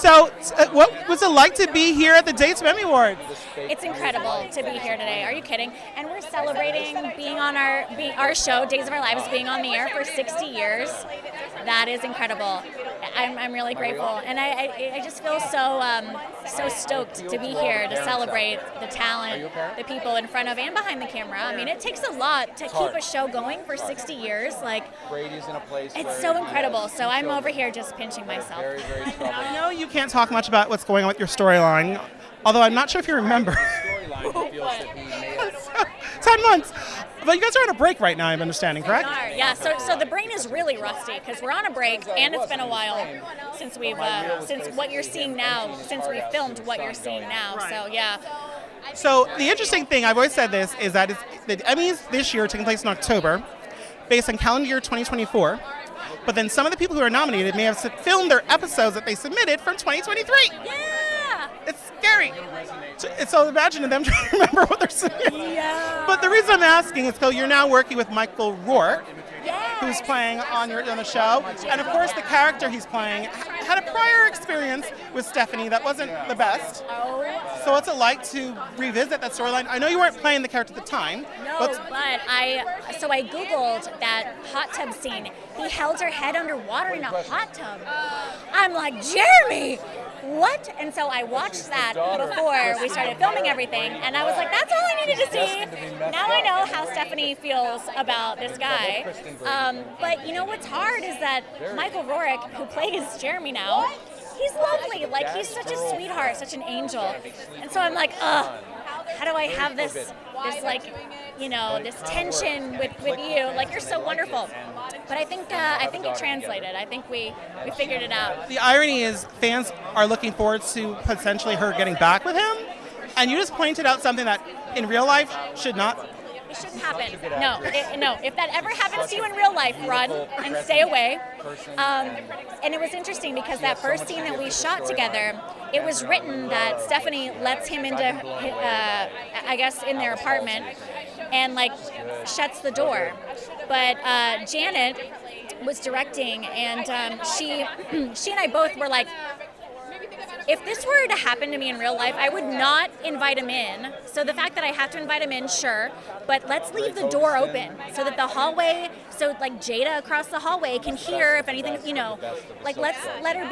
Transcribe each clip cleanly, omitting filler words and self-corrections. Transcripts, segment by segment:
So, what was it like to be here at the Daytime Emmy Awards? It's incredible to be here today. Are you kidding? And we're celebrating being on our show, Days of Our Lives, being on the air for 60 years. That is incredible. I'm really grateful, and I just feel so stoked to be here to celebrate the talent, the people in front of and behind the camera. I mean, it takes a lot to keep a show going for 60 years. Like, it's so incredible. So I'm over here just pinching myself. I know you can't talk much about what's going on with your storyline, although I'm not sure if you remember. 10 months. But you guys are on a break right now, I'm understanding, correct? We are, yeah. So the brain is really rusty because we're on a break, and it's been a while since since what you're seeing now, since we filmed what you're seeing now. So yeah. So the interesting thing, I've always said this, is that the Emmys this year are taking place in October, based on calendar year 2024. But then some of the people who are nominated may have filmed their episodes that they submitted from 2023. Yeah. It's scary. So imagine them trying to remember what they're saying. Yeah. But the reason I'm asking is because you're now working with Michael Rourke, Yeah. who's playing on the show. And of course, the character he's playing had a prior experience with Stephanie that wasn't the best. Oh. So what's it like to revisit that storyline? I know you weren't playing the character at the time. No, but I Googled that hot tub scene. He held her head underwater in a hot tub. I'm like, Jeremy, what? And so I watched that before we started filming everything, and I was like, that's all I needed to see. Now I know how Stephanie feels about this guy. But you know what's hard is that Michael Rourke, who plays Jeremy now, he's lovely. Like, he's such a sweetheart, such an angel. And so I'm like, how do I have this like, you know, this tension with you? Like, you're so wonderful. But I think it translated. I think we figured it out. The irony is fans are looking forward to potentially her getting back with him, and you just pointed out something that in real life should not. It shouldn't happen. No. If that ever happens to you in real life, run and stay away. And it was interesting because that first scene that we shot together, it was written that Stephanie lets him into, I guess, in their apartment, and like shuts the door. But Janet was directing, and she and I both were like, if this were to happen to me in real life, I would not invite him in. So the fact that I have to invite him in, sure, but let's leave the door open so that the hallway, so like Jada across the hallway can hear if anything, you know, like let's let her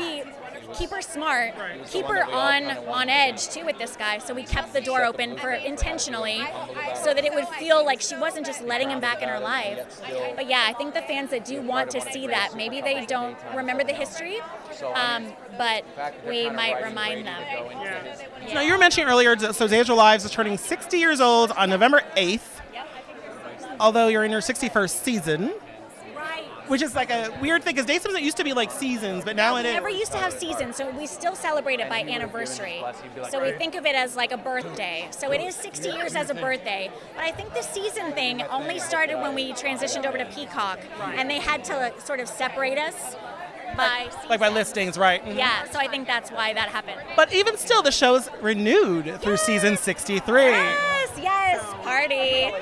keep her smart, keep her on edge too with this guy. So we kept the door open intentionally so that it would feel like she wasn't just letting him back in her life. But yeah, I think the fans that do want to see that, maybe they don't remember the history, but we might remind them. Yeah. Now, you were mentioning earlier, so Days of Our Lives is turning 60 years old on November 8th, although you're in your 61st season. Which is like a weird thing, because Days of Our Lives used to be like seasons, but now it is. We never used to have seasons, so we still celebrate it by anniversary. So we think of it as like a birthday. So it is 60 years as a birthday. But I think the season thing only started when we transitioned over to Peacock, and they had to sort of separate us by season. Like by listings, right? Mm-hmm. Yeah, so I think that's why that happened. But even still, the show's renewed through season 63. Yes, party.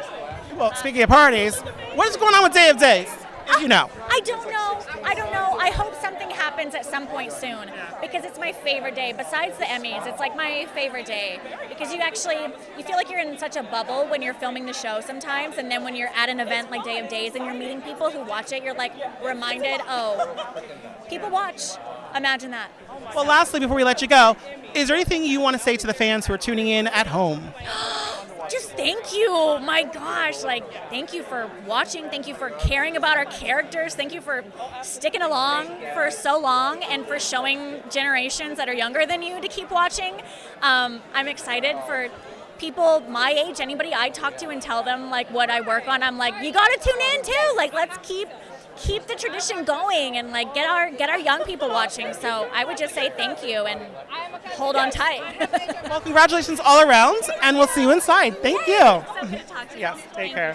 Well, speaking of parties, what is going on with Day of Days? If you know. I don't know. I hope something happens at some point soon, because it's my favorite day. Besides the Emmys, it's like my favorite day, because you feel like you're in such a bubble when you're filming the show sometimes, and then when you're at an event like Day of Days and you're meeting people who watch it, you're like reminded, people watch. Imagine that. Well, lastly, before we let you go, is there anything you want to say to the fans who are tuning in at home? Just thank you. My gosh, thank you for watching. Thank you for caring about our characters. Thank you for sticking along for so long and for showing generations that are younger than you to keep watching. I'm excited for people my age, anybody I talk to and tell them what I work on. I'm like, you got to tune in too. Let's keep the tradition going and get our young people watching. So I would just say thank you and hold on tight. Well, congratulations all around, and we'll see you inside. Thank you. So good to talk to you. Yes, take care.